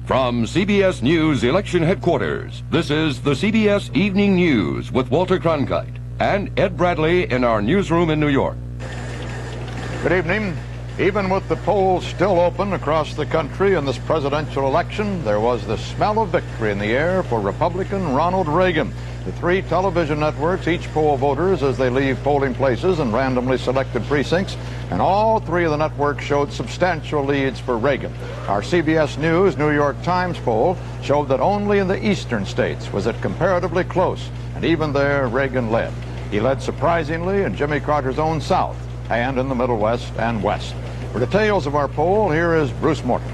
From CBS News Election Headquarters, this is the CBS Evening News with Walter Cronkite and Ed Bradley in our newsroom in New York. Good evening. Even with the polls still open across the country in this presidential election, there was the smell of victory in the air for Republican Ronald Reagan. The three television networks each poll voters as they leave polling places in randomly selected precincts, and all three of the networks showed substantial leads for Reagan. Our CBS News New York Times poll showed that only in the eastern states was it comparatively close, and even there Reagan led. He led surprisingly in Jimmy Carter's own South and in the Middle West and West. For details of our poll, here is Bruce Morton.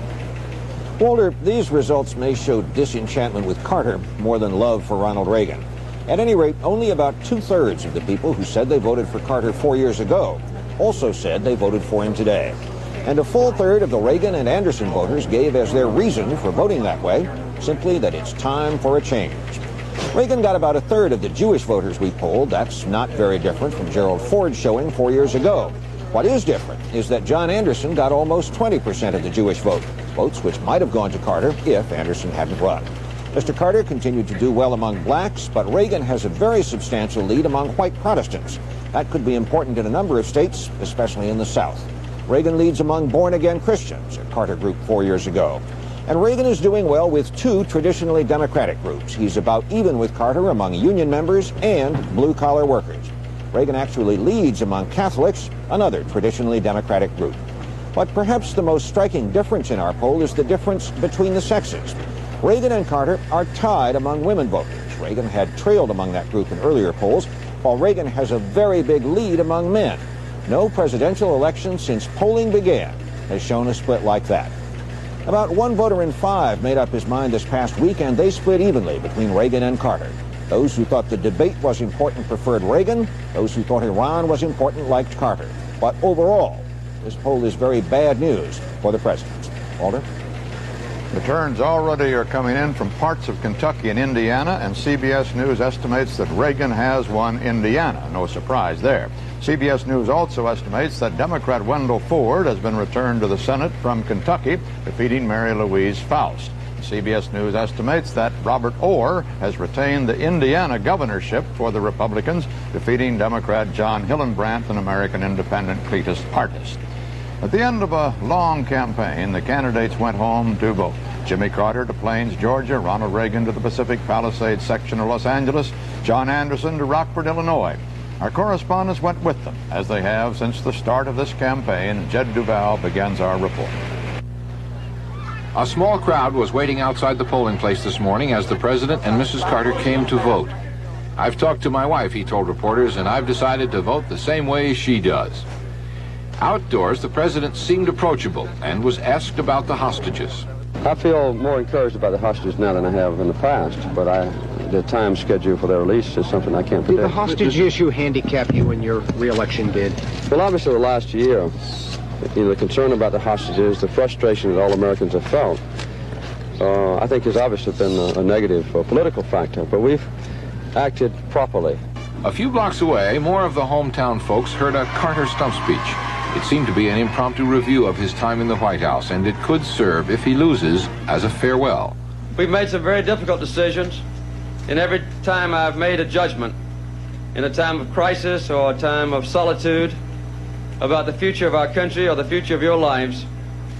Walter, these results may show disenchantment with Carter more than love for Ronald Reagan. At any rate, only about 2/3 of the people who said they voted for Carter 4 years ago also said they voted for him today. And a full third of the Reagan and Anderson voters gave as their reason for voting that way simply that it's time for a change. Reagan got about 1/3 of the Jewish voters we polled. That's not very different from Gerald Ford's showing 4 years ago. What is different is that John Anderson got almost 20% of the Jewish vote, votes which might have gone to Carter if Anderson hadn't run. Mr. Carter continued to do well among blacks, but Reagan has a very substantial lead among white Protestants. That could be important in a number of states, especially in the South. Reagan leads among born-again Christians, a Carter group 4 years ago. And Reagan is doing well with two traditionally Democratic groups. He's about even with Carter among union members and blue-collar workers. Reagan actually leads among Catholics, another traditionally Democratic group. But perhaps the most striking difference in our poll is the difference between the sexes. Reagan and Carter are tied among women voters. Reagan had trailed among that group in earlier polls, while Reagan has a very big lead among men. No presidential election since polling began has shown a split like that. About 1 voter in 5 made up his mind this past week, and they split evenly between Reagan and Carter. Those who thought the debate was important preferred Reagan. Those who thought Iran was important liked Carter. But overall, this poll is very bad news for the president. Walter? Returns already are coming in from parts of Kentucky and Indiana, and CBS News estimates that Reagan has won Indiana. No surprise there. CBS News also estimates that Democrat Wendell Ford has been returned to the Senate from Kentucky, defeating Mary Louise Faust. CBS News estimates that Robert Orr has retained the Indiana governorship for the Republicans, defeating Democrat John Hillenbrand and American independent Cletus Partis. At the end of a long campaign, the candidates went home to vote. Jimmy Carter to Plains, Georgia, Ronald Reagan to the Pacific Palisades section of Los Angeles, John Anderson to Rockford, Illinois. Our correspondents went with them, as they have since the start of this campaign. Jed Duval begins our report. A small crowd was waiting outside the polling place this morning as the President and Mrs. Carter came to vote. "I've talked to my wife," he told reporters, "and I've decided to vote the same way she does." Outdoors, the President seemed approachable and was asked about the hostages. I feel more encouraged about the hostages now than I have in the past, but the time schedule for their release is something I can't predict. Did the hostage issue handicap you in your re-election bid? Well, obviously the last year, the concern about the hostages, the frustration that all Americans have felt, I think has obviously been a negative political factor, but we've acted properly. A few blocks away, more of the hometown folks heard a Carter stump speech. It seemed to be an impromptu review of his time in the White House, and it could serve, if he loses, as a farewell. We've made some very difficult decisions, and every time I've made a judgment, in a time of crisis or a time of solitude, about the future of our country or the future of your lives,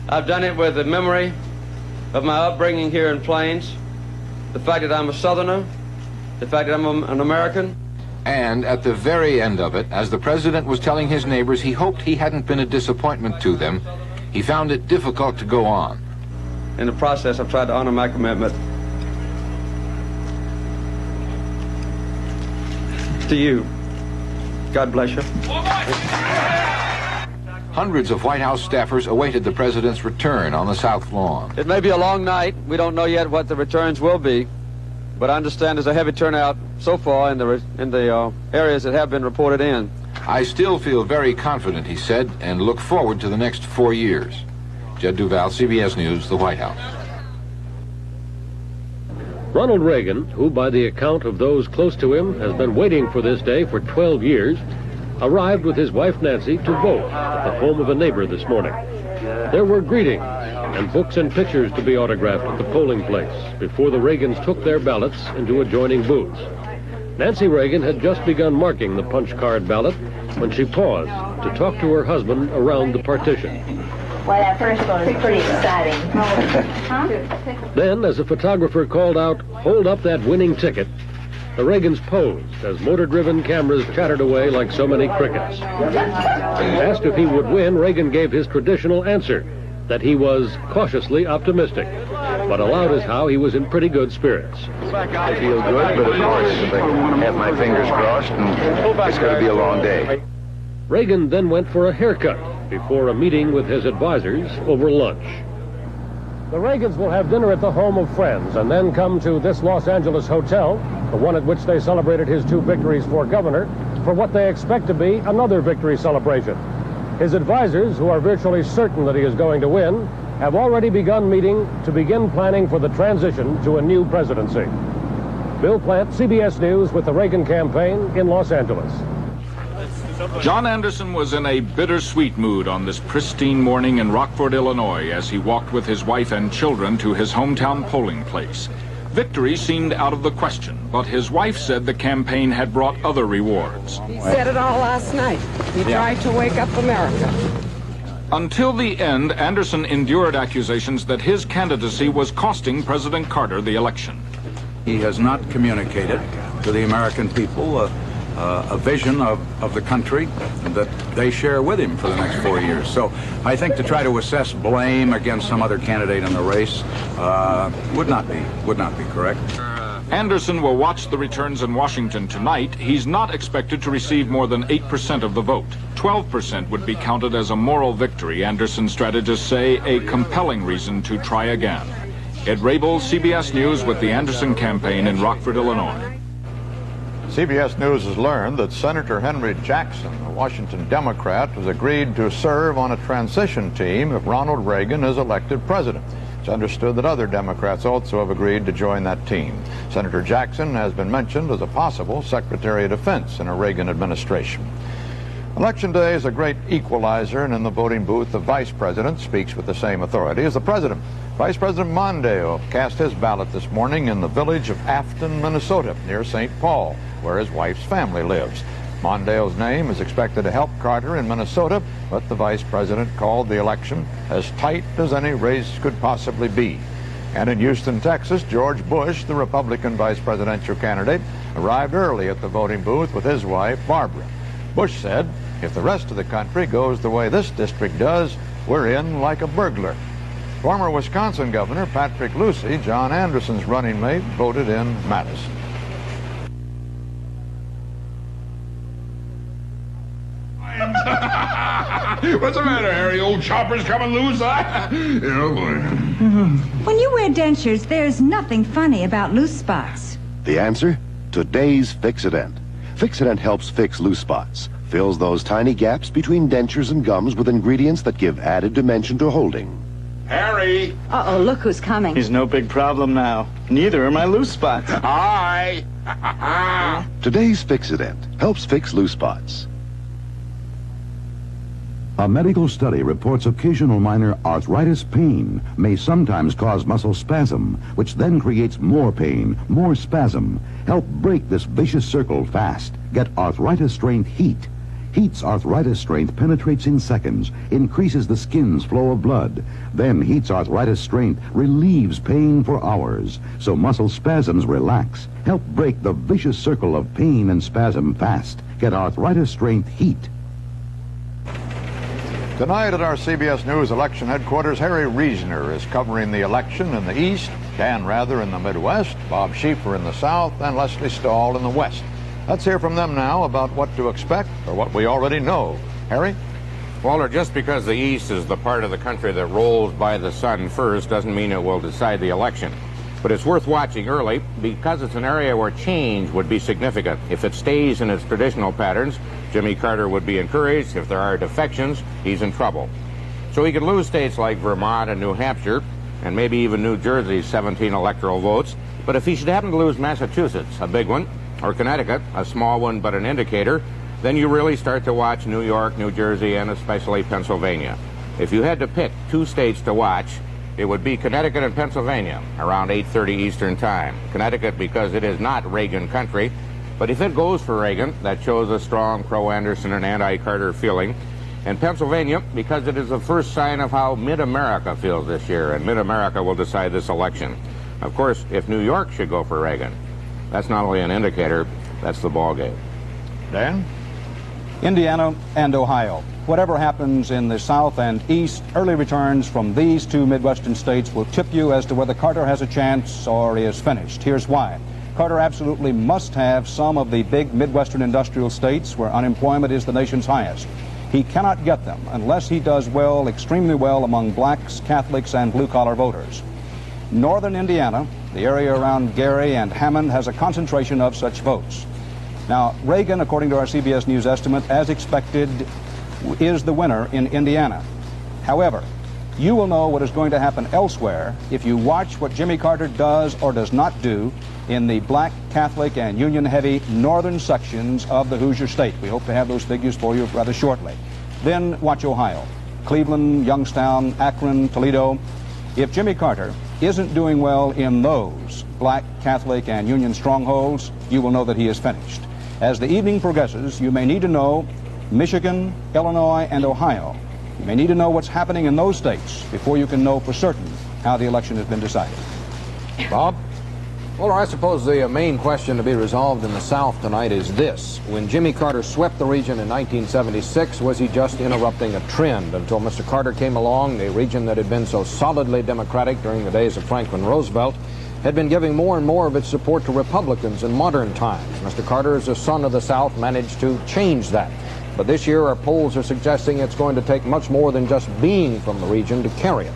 I've done it with the memory of my upbringing here in Plains, the fact that I'm a Southerner, the fact that I'm an American. And at the very end of it, as the President was telling his neighbors he hoped he hadn't been a disappointment to them, he found it difficult to go on. In the process, I've tried to honor my commitment to you. God bless you. Hundreds of White House staffers awaited the President's return on the South Lawn. It may be a long night. We don't know yet what the returns will be, but I understand there's a heavy turnout so far in the areas that have been reported in. "I still feel very confident," he said, "and look forward to the next 4 years." Jed Duval, CBS News, the White House. Ronald Reagan, who by the account of those close to him has been waiting for this day for 12 years, arrived with his wife Nancy to vote at the home of a neighbor this morning. There were greetings, and books and pictures to be autographed at the polling place before the Reagans took their ballots into adjoining booths. Nancy Reagan had just begun marking the punch card ballot when she paused to talk to her husband around the partition. Well, that first one is pretty exciting. Then, as a photographer called out, "Hold up that winning ticket," the Reagans posed as motor-driven cameras chattered away like so many crickets. Asked if he would win, Reagan gave his traditional answer, that he was cautiously optimistic, but allowed us how he was in pretty good spirits. I feel good, but of course, I have my fingers crossed, and it's going to be a long day. Reagan then went for a haircut before a meeting with his advisors over lunch. The Reagans will have dinner at the home of friends and then come to this Los Angeles hotel, the one at which they celebrated his 2 victories for governor, for what they expect to be another victory celebration. His advisors, who are virtually certain that he is going to win, have already begun meeting to begin planning for the transition to a new presidency. Bill Plant, CBS News, with the Reagan campaign in Los Angeles. John Anderson was in a bittersweet mood on this pristine morning in Rockford, Illinois, as he walked with his wife and children to his hometown polling place. Victory seemed out of the question, but his wife said the campaign had brought other rewards. He said it all last night. He tried to wake up America. Until the end, Anderson endured accusations that his candidacy was costing President Carter the election. He has not communicated to the American people a vision of the country that they share with him for the next 4 years. So I think to try to assess blame against some other candidate in the race would not be correct. Anderson will watch the returns in Washington tonight. He's not expected to receive more than 8% of the vote. 12% would be counted as a moral victory, Anderson strategists say, a compelling reason to try again. Ed Rabel, CBS News, with the Anderson campaign in Rockford, Illinois. CBS News has learned that Senator Henry Jackson, a Washington Democrat, has agreed to serve on a transition team if Ronald Reagan is elected president. It's understood that other Democrats also have agreed to join that team. Senator Jackson has been mentioned as a possible Secretary of Defense in a Reagan administration. Election day is a great equalizer, and in the voting booth, the vice president speaks with the same authority as the president. Vice President Mondale cast his ballot this morning in the village of Afton, Minnesota, near St. Paul, where his wife's family lives. Mondale's name is expected to help Carter in Minnesota, but the vice president called the election as tight as any race could possibly be. And in Houston, Texas, George Bush, the Republican vice presidential candidate, arrived early at the voting booth with his wife, Barbara. Bush said, "If the rest of the country goes the way this district does, we're in like a burglar." Former Wisconsin Governor Patrick Lucey, John Anderson's running mate, voted in Madison. What's the matter, Harry? Old chopper's coming loose, huh? Oh, boy. When you wear dentures, there's nothing funny about loose spots. The answer? Today's Fix-A-Dent. Fix-A-Dent helps fix loose spots, fills those tiny gaps between dentures and gums with ingredients that give added dimension to holding. Harry! Uh-oh, look who's coming. He's no big problem now. Neither are my loose spots. Hi! Today's Fix-A-Dent helps fix loose spots. A medical study reports occasional minor arthritis pain may sometimes cause muscle spasm, which then creates more pain, more spasm. Help break this vicious circle fast. Get arthritis strength heat. Heat's arthritis strength penetrates in seconds, increases the skin's flow of blood. Then Heat's arthritis strength relieves pain for hours, so muscle spasms relax. Help break the vicious circle of pain and spasm fast. Get arthritis strength Heat. Tonight at our CBS News election headquarters, Harry Reasoner is covering the election in the East, Dan Rather in the Midwest, Bob Schieffer in the South, and Leslie Stahl in the West. Let's hear from them now about what to expect or what we already know. Harry? Walter, just because the East is the part of the country that rolls by the sun first doesn't mean it will decide the election. But it's worth watching early because it's an area where change would be significant. If it stays in its traditional patterns, Jimmy Carter would be encouraged. If there are defections, he's in trouble. So he could lose states like Vermont and New Hampshire, and maybe even New Jersey's 17 electoral votes. But if he should happen to lose Massachusetts, a big one, or Connecticut, a small one but an indicator, then you really start to watch New York, New Jersey, and especially Pennsylvania. If you had to pick two states to watch, it would be Connecticut and Pennsylvania around 8:30 Eastern Time. Connecticut because it is not Reagan country, but if it goes for Reagan, that shows a strong pro-Anderson and anti-Carter feeling. And Pennsylvania because it is the first sign of how Mid-America feels this year, and Mid-America will decide this election. Of course, if New York should go for Reagan, that's not only an indicator, that's the ballgame. Dan? Indiana and Ohio. Whatever happens in the South and East, early returns from these two Midwestern states will tip you as to whether Carter has a chance or is finished. Here's why. Carter absolutely must have some of the big Midwestern industrial states where unemployment is the nation's highest. He cannot get them unless he does well, extremely well, among blacks, Catholics, and blue-collar voters. Northern Indiana, the area around Gary and Hammond, has a concentration of such votes. Now, Reagan, according to our CBS News estimate, as expected, is the winner in Indiana. However, you will know what is going to happen elsewhere if you watch what Jimmy Carter does or does not do in the black, Catholic, and Union-heavy northern sections of the Hoosier State. We hope to have those figures for you rather shortly. Then watch Ohio, Cleveland, Youngstown, Akron, Toledo. If Jimmy Carter isn't doing well in those black, Catholic, and Union strongholds, you will know that he is finished. As the evening progresses, you may need to know Michigan, Illinois, and Ohio. You may need to know what's happening in those states before you can know for certain how the election has been decided. Bob? Well, I suppose the main question to be resolved in the South tonight is this. When Jimmy Carter swept the region in 1976, was he just interrupting a trend? Until Mr. Carter came along, the region that had been so solidly Democratic during the days of Franklin Roosevelt had been giving more and more of its support to Republicans in modern times. Mr. Carter, as a son of the South, managed to change that. But this year, our polls are suggesting it's going to take much more than just being from the region to carry it.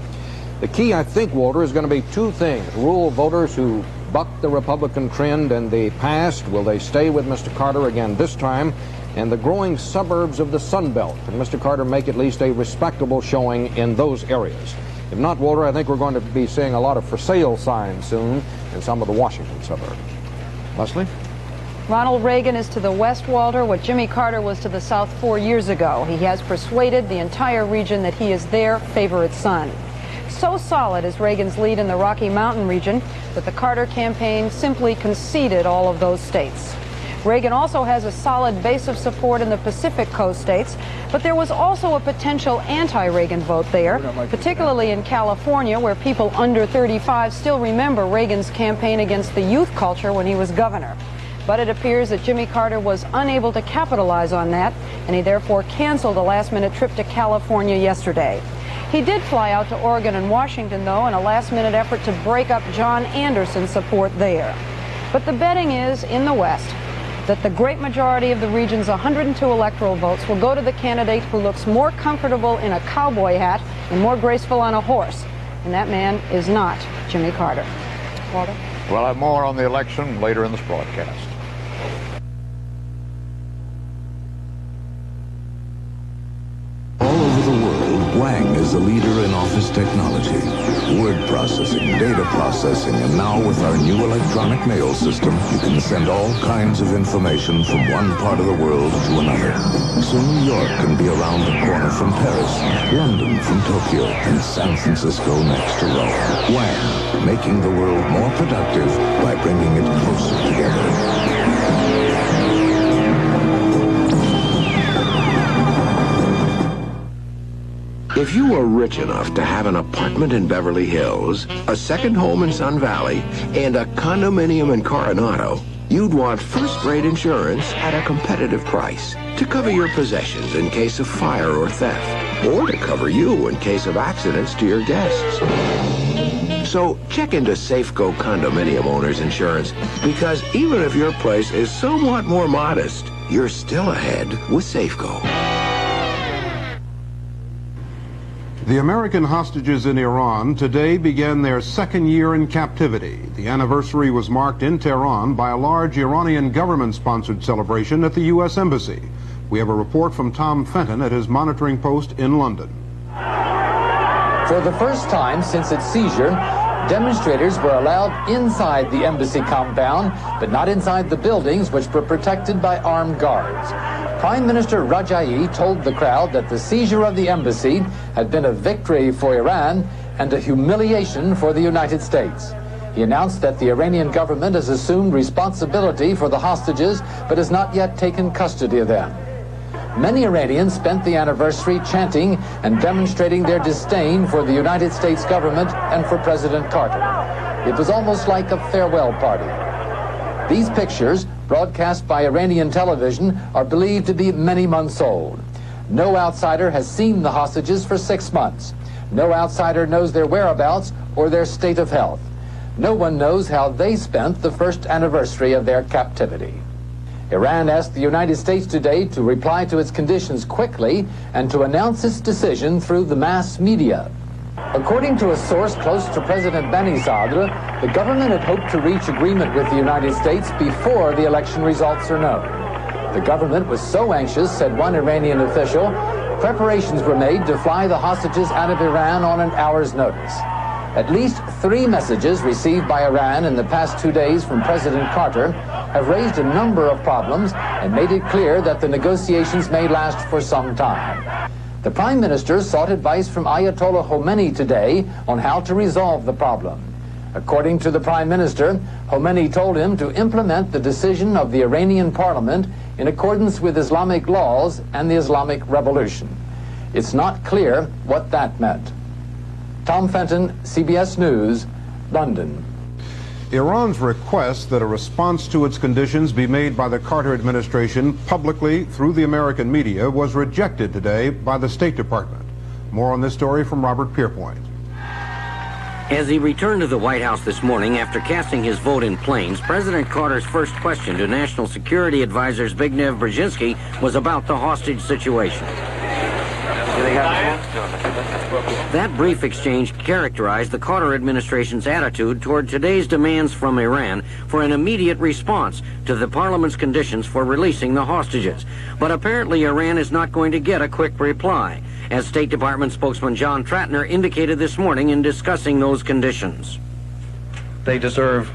The key, I think, Walter, is going to be two things. Rural voters who bucked the Republican trend in the past, will they stay with Mr. Carter again this time? And the growing suburbs of the Sun Belt. Can Mr. Carter make at least a respectable showing in those areas? If not, Walter, I think we're going to be seeing a lot of for sale signs soon in some of the Washington suburbs. Leslie? Ronald Reagan is to the west, Walter, what Jimmy Carter was to the south 4 years ago. He has persuaded the entire region that he is their favorite son. So solid is Reagan's lead in the Rocky Mountain region that the Carter campaign simply conceded all of those states. Reagan also has a solid base of support in the Pacific Coast states, but there was also a potential anti-Reagan vote there, particularly in California, where people under 35 still remember Reagan's campaign against the youth culture when he was governor. But it appears that Jimmy Carter was unable to capitalize on that, and he therefore canceled a last-minute trip to California yesterday. He did fly out to Oregon and Washington, though, in a last-minute effort to break up John Anderson's support there. But the betting is, in the West, that the great majority of the region's 102 electoral votes will go to the candidate who looks more comfortable in a cowboy hat and more graceful on a horse. And that man is not Jimmy Carter. Walter? We'll have more on the election later in this broadcast. All over the world, Wang is the leader in office technology. Word processing, data processing, and now with our new electronic mail system, you can send all kinds of information from one part of the world to another. So New York can be around the corner from Paris, London from Tokyo, and San Francisco next to Rome. Wang, making the world more productive by bringing it closer together. If you were rich enough to have an apartment in Beverly Hills, a second home in Sun Valley, and a condominium in Coronado, you'd want first-rate insurance at a competitive price to cover your possessions in case of fire or theft, or to cover you in case of accidents to your guests. So check into Safeco Condominium Owners Insurance, because even if your place is somewhat more modest, you're still ahead with Safeco. The American hostages in Iran today began their second year in captivity. The anniversary was marked in Tehran by a large Iranian government-sponsored celebration at the U.S. Embassy. We have a report from Tom Fenton at his monitoring post in London. For the first time since its seizure, demonstrators were allowed inside the embassy compound, but not inside the buildings, which were protected by armed guards. Prime Minister Rajaei told the crowd that the seizure of the embassy had been a victory for Iran and a humiliation for the United States. He announced that the Iranian government has assumed responsibility for the hostages, but has not yet taken custody of them. Many Iranians spent the anniversary chanting and demonstrating their disdain for the United States government and for President Carter. It was almost like a farewell party. These pictures, broadcast by Iranian television, are believed to be many months old. No outsider has seen the hostages for 6 months. No outsider knows their whereabouts or their state of health. No one knows how they spent the first anniversary of their captivity. Iran asked the United States today to reply to its conditions quickly and to announce its decision through the mass media. According to a source close to President Banisadr, the government had hoped to reach agreement with the United States before the election results are known. The government was so anxious, said one Iranian official, preparations were made to fly the hostages out of Iran on an hour's notice. At least 3 messages received by Iran in the past 2 days from President Carter have raised a number of problems and made it clear that the negotiations may last for some time. The Prime Minister sought advice from Ayatollah Khomeini today on how to resolve the problem. According to the Prime Minister, Khomeini told him to implement the decision of the Iranian Parliament in accordance with Islamic laws and the Islamic Revolution. It's not clear what that meant. Tom Fenton, CBS News, London. Iran's request that a response to its conditions be made by the Carter administration publicly through the American media was rejected today by the State Department. More on this story from Robert Pierpoint. As he returned to the White House this morning after casting his vote in planes, President Carter's first question to National Security Advisor Zbigniew Brzezinski was about the hostage situation. That brief exchange characterized the Carter administration's attitude toward today's demands from Iran for an immediate response to the parliament's conditions for releasing the hostages. But apparently Iran is not going to get a quick reply, as State Department spokesman John Tratner indicated this morning in discussing those conditions. They deserve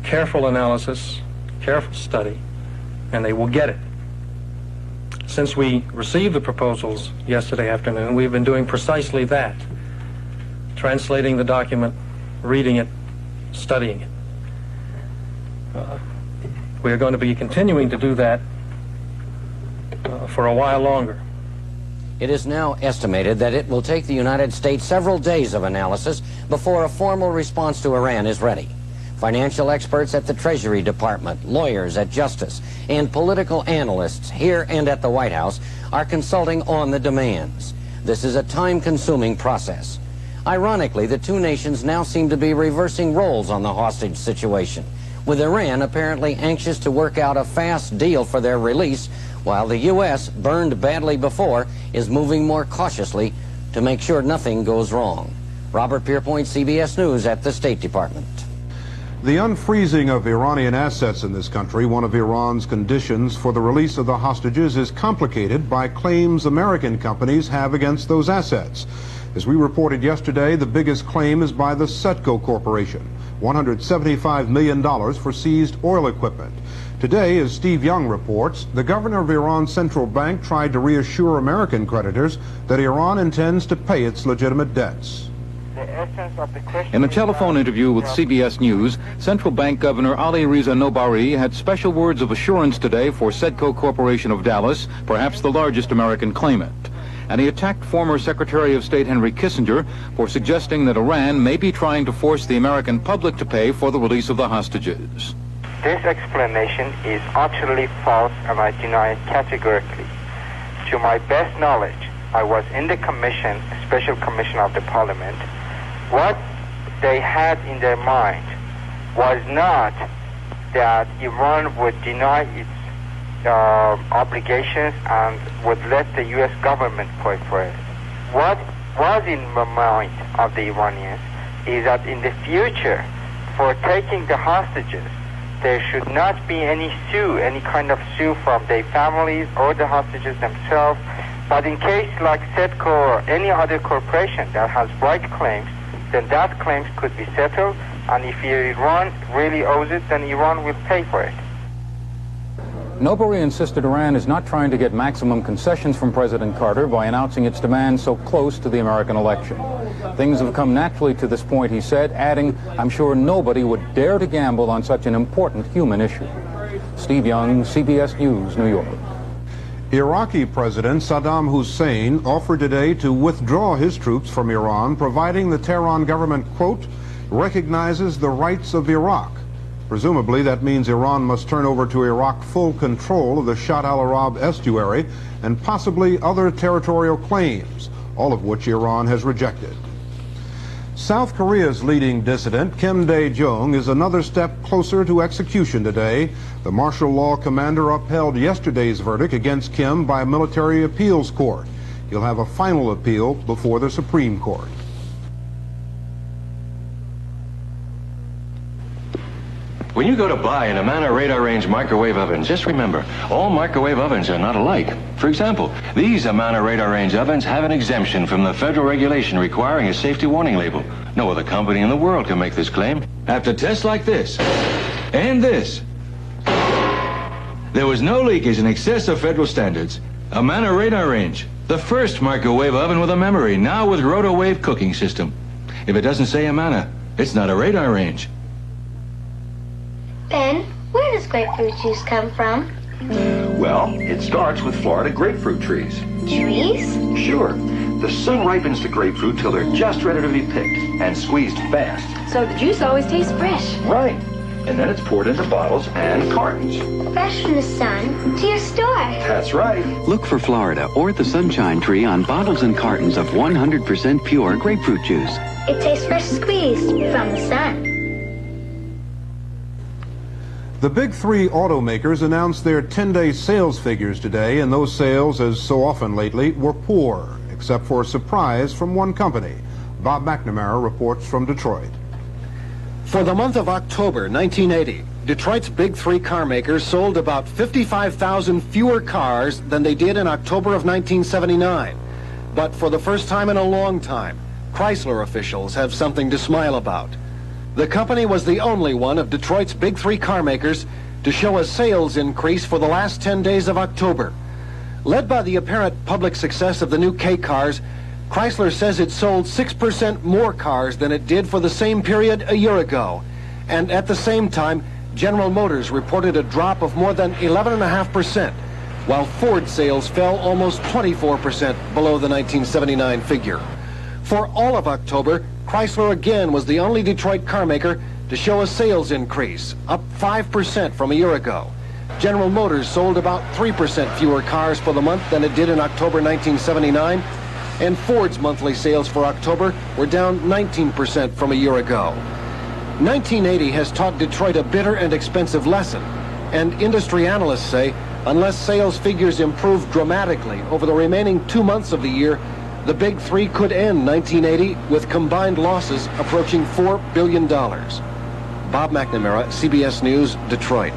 careful analysis, careful study, and they will get it. Since we received the proposals yesterday afternoon, we've been doing precisely that. Translating the document, reading it, studying it. We are going to be continuing to do that for a while longer. It is now estimated that it will take the United States several days of analysis before a formal response to Iran is ready. Financial experts at the Treasury Department, lawyers at Justice, and political analysts here and at the White House are consulting on the demands. This is a time-consuming process. Ironically, the two nations now seem to be reversing roles on the hostage situation, with Iran apparently anxious to work out a fast deal for their release, while the U.S., burned badly before, is moving more cautiously to make sure nothing goes wrong. Robert Pierpoint, CBS News at the State Department. The unfreezing of Iranian assets in this country, one of Iran's conditions for the release of the hostages, is complicated by claims American companies have against those assets. As we reported yesterday, the biggest claim is by the Setco Corporation, $175 million for seized oil equipment. Today, as Steve Young reports, the governor of Iran's central bank tried to reassure American creditors that Iran intends to pay its legitimate debts. In a telephone interview with CBS News, Central Bank Governor Ali Reza Nobari had special words of assurance today for Setco Corporation of Dallas, perhaps the largest American claimant. And he attacked former Secretary of State Henry Kissinger for suggesting that Iran may be trying to force the American public to pay for the release of the hostages. This explanation is utterly false, and I deny it categorically. To my best knowledge, I was in the commission, special commission of the parliament. What they had in their mind was not that Iran would deny its obligations and would let the U.S. government pay for it. What was in the mind of the Iranians is that in the future, for taking the hostages, there should not be any kind of sue from their families or the hostages themselves. But in case like Setco or any other corporation that has right claims, then that claims could be settled, and if Iran really owes it, then Iran will pay for it. Nobari insisted Iran is not trying to get maximum concessions from President Carter by announcing its demands so close to the American election. Things have come naturally to this point, he said, adding, "I'm sure nobody would dare to gamble on such an important human issue." Steve Young, CBS News, New York. Iraqi President Saddam Hussein offered today to withdraw his troops from Iran, providing the Tehran government, quote, recognizes the rights of Iraq. Presumably, that means Iran must turn over to Iraq full control of the Shatt al-Arab estuary and possibly other territorial claims, all of which Iran has rejected. South Korea's leading dissident, Kim Dae-jung, is another step closer to execution today. The martial law commander upheld yesterday's verdict against Kim by a military appeals court. He'll have a final appeal before the Supreme Court. When you go to buy an Amana radar range microwave oven, just remember, all microwave ovens are not alike. For example, these Amana radar range ovens have an exemption from the federal regulation requiring a safety warning label. No other company in the world can make this claim. After tests like this, and this, there was no leakage in excess of federal standards. Amana radar range, the first microwave oven with a memory, now with rotowave cooking system. If it doesn't say Amana, it's not a radar range. Ben, where does grapefruit juice come from? Well, it starts with Florida grapefruit trees. Trees? Sure. The sun ripens the grapefruit till they're just ready to be picked and squeezed fast. So the juice always tastes fresh. Right. And then it's poured into bottles and cartons. Fresh from the sun to your store. That's right. Look for Florida or the Sunshine Tree on bottles and cartons of 100% pure grapefruit juice. It tastes fresh squeezed from the sun. The big three automakers announced their 10-day sales figures today, and those sales, as so often lately, were poor, except for a surprise from one company. Bob McNamara reports from Detroit. For the month of October 1980, Detroit's big three car makers sold about 55,000 fewer cars than they did in October of 1979. But for the first time in a long time, Chrysler officials have something to smile about. The company was the only one of Detroit's big three car makers to show a sales increase for the last 10 days of October. Led by the apparent public success of the new K cars, Chrysler says it sold 6% more cars than it did for the same period a year ago. And at the same time, General Motors reported a drop of more than 11.5%, while Ford sales fell almost 24% below the 1979 figure. For all of October, Chrysler again was the only Detroit car maker to show a sales increase, up 5% from a year ago. General Motors sold about 3% fewer cars for the month than it did in October 1979, and Ford's monthly sales for October were down 19% from a year ago. 1980 has taught Detroit a bitter and expensive lesson, and industry analysts say unless sales figures improve dramatically over the remaining 2 months of the year, the big three could end 1980 with combined losses approaching $4 billion. Bob McNamara, CBS News, Detroit.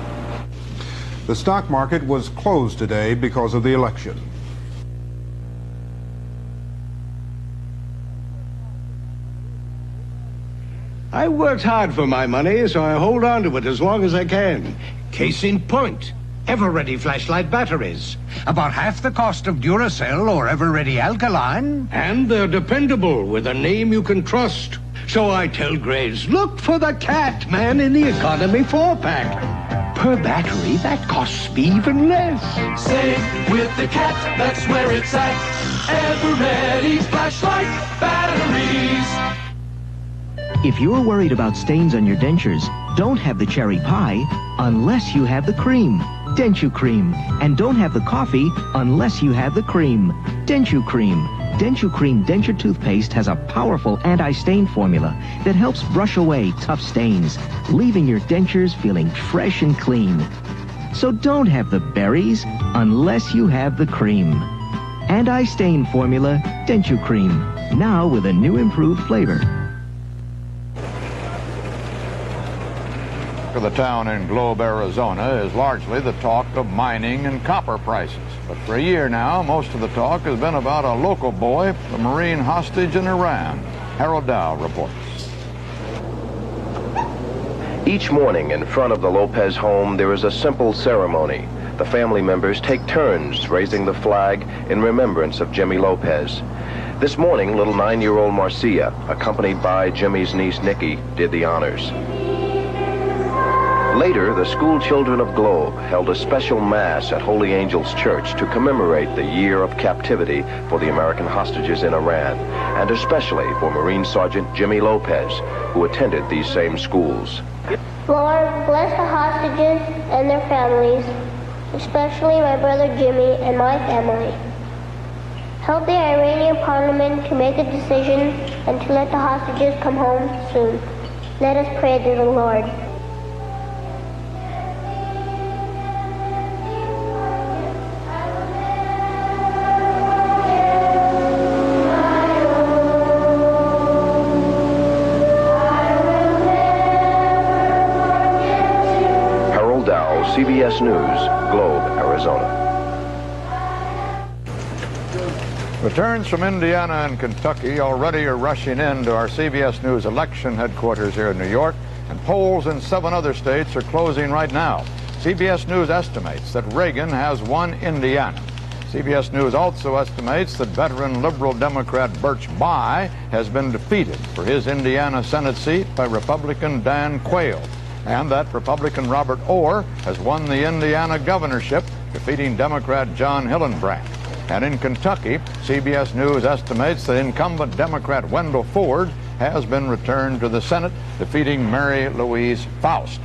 The stock market was closed today because of the election. I worked hard for my money, so I hold on to it as long as I can. Case in point, Ever-Ready flashlight batteries. About half the cost of Duracell or Ever-Ready Alkaline. And they're dependable, with a name you can trust. So I tell Graves, look for the Cat Man in the Economy 4-pack. Per battery, that costs me even less. Save with the Cat, that's where it's at. Ever-Ready flashlight batteries. If you're worried about stains on your dentures, don't have the cherry pie unless you have the cream. Denture Cream. And don't have the coffee unless you have the cream. Denture Cream. Denture Cream denture toothpaste has a powerful anti-stain formula that helps brush away tough stains, leaving your dentures feeling fresh and clean. So don't have the berries unless you have the cream. Anti-stain formula Denture Cream. Now with a new improved flavor. The town in Globe, Arizona is largely the talk of mining and copper prices. But for a year now, most of the talk has been about a local boy, a Marine hostage in Iran. Harold Dow reports. Each morning in front of the Lopez home, there is a simple ceremony. the family members take turns raising the flag in remembrance of Jimmy Lopez. This morning, little 9-year-old Marcia, accompanied by Jimmy's niece Nikki, did the honors. Later, the school children of Globe held a special mass at Holy Angels Church to commemorate the year of captivity for the American hostages in Iran, and especially for Marine Sergeant Jimmy Lopez, who attended these same schools. Lord, bless the hostages and their families, especially my brother Jimmy and my family. Help the Iranian parliament to make a decision and to let the hostages come home soon. Let us pray to the Lord. CBS News, Globe, Arizona. Returns from Indiana and Kentucky already are rushing into our CBS News election headquarters here in New York, and polls in 7 other states are closing right now. CBS News estimates that Reagan has won Indiana. CBS News also estimates that veteran liberal Democrat Birch Bayh has been defeated for his Indiana Senate seat by Republican Dan Quayle, and that Republican Robert Orr has won the Indiana governorship, defeating Democrat John Hillenbrand. And in Kentucky, CBS News estimates that incumbent Democrat Wendell Ford has been returned to the Senate, defeating Mary Louise Faust.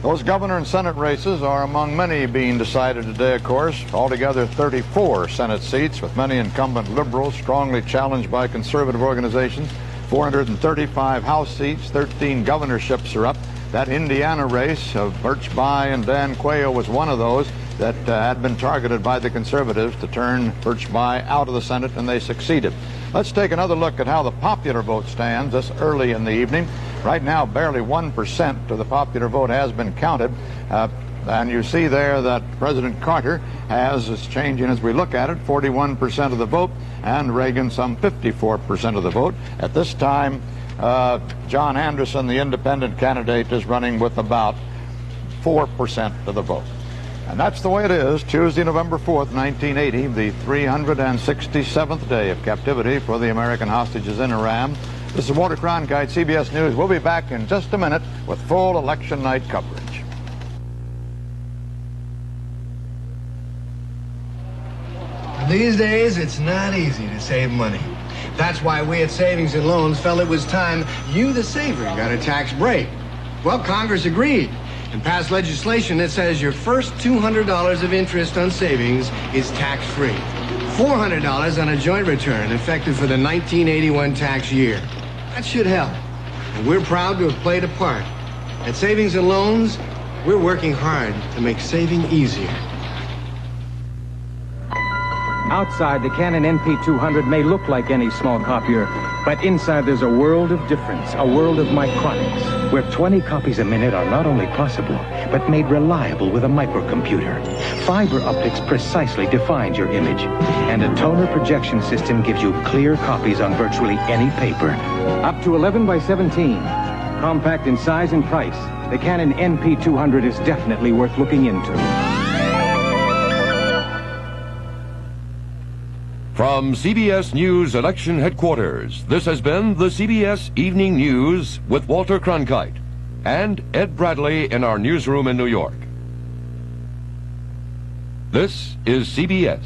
Those governor and Senate races are among many being decided today, of course. Altogether 34 Senate seats, with many incumbent liberals strongly challenged by conservative organizations. 435 House seats, 13 governorships are up. That Indiana race of Birch Bayh and Dan Quayle was one of those that had been targeted by the conservatives to turn Birch Bayh out of the Senate, and they succeeded. Let's take another look at how the popular vote stands this early in the evening. Right now, barely 1% of the popular vote has been counted. And you see there that President Carter has, it's changing as we look at it, 41% of the vote, and Reagan some 54% of the vote. At this time, John Anderson, the independent candidate, is running with about 4% of the vote. And that's the way it is. Tuesday, November 4th, 1980, the 367th day of captivity for the American hostages in Iran. This is Walter Cronkite, CBS News. We'll be back in just a minute with full election night coverage. These days, it's not easy to save money. That's why we at Savings and Loans felt it was time you, the saver, got a tax break. Well, Congress agreed and passed legislation that says your first $200 of interest on savings is tax-free. $400 on a joint return effective for the 1981 tax year. That should help. And we're proud to have played a part. At Savings and Loans, we're working hard to make saving easier. Outside, the Canon NP200 may look like any small copier, but inside there's a world of difference, a world of micronics, where 20 copies a minute are not only possible, but made reliable with a microcomputer. Fiber optics precisely defines your image, and a toner projection system gives you clear copies on virtually any paper. Up to 11 by 17, compact in size and price, the Canon NP200 is definitely worth looking into. From CBS News Election Headquarters, this has been the CBS Evening News with Walter Cronkite and Ed Bradley in our newsroom in New York. This is CBS.